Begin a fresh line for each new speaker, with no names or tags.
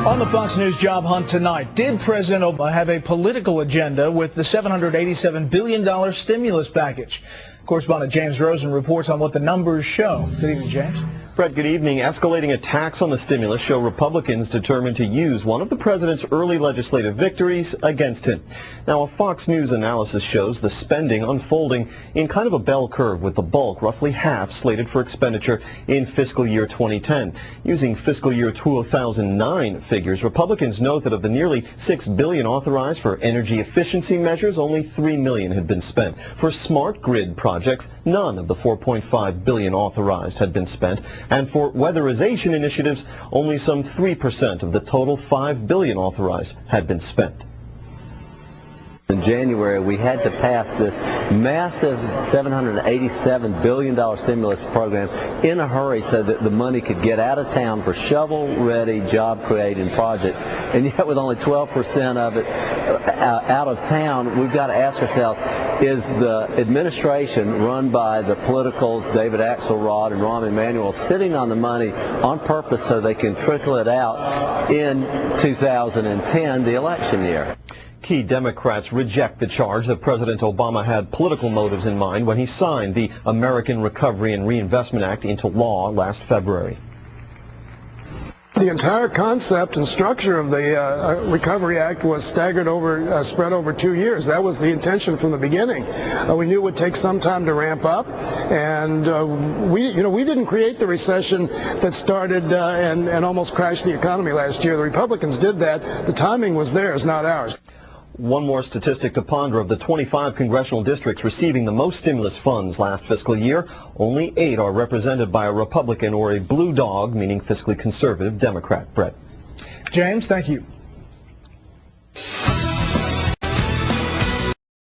On the Fox News job hunt tonight, did President Obama have a political agenda with the $787 billion stimulus package? Correspondent James Rosen reports on what the numbers show. Good evening, James.
Brett, good evening. Escalating attacks on the stimulus show Republicans determined to use one of the president's early legislative victories against him. Now, a Fox News analysis shows the spending unfolding in kind of a bell curve, with the bulk, roughly half, slated for expenditure in fiscal year 2010. Using fiscal year 2009 figures, Republicans note that of the nearly $6 billion authorized for energy efficiency measures, only $3 million had been spent. For smart grid projects, none of the $4.5 billion authorized had been spent. And for weatherization initiatives, only some 3% of the total $5 billion authorized had been spent.
In January, we had to pass this massive $787 billion stimulus program in a hurry so that the money could get out of town for shovel-ready, job-creating projects. And yet, with only 12% of it out of town, we've got to ask ourselves, is the administration run by the politicos, David Axelrod and Rahm Emanuel, sitting on the money on purpose so they can trickle it out in 2010, the election year?
Key Democrats reject the charge that President Obama had political motives in mind when he signed the American Recovery and Reinvestment Act into law last February.
The entire concept and structure of the Recovery Act was spread over 2 years. That was the intention from the beginning. We knew it would take some time to ramp up, and we didn't create the recession that started and almost crashed the economy last year. The Republicans did that. The timing was theirs, not ours.
One more statistic to ponder: of the 25 congressional districts receiving the most stimulus funds last fiscal year, only 8 are represented by a Republican or a blue dog, meaning fiscally conservative Democrat. Brett.
James, thank you.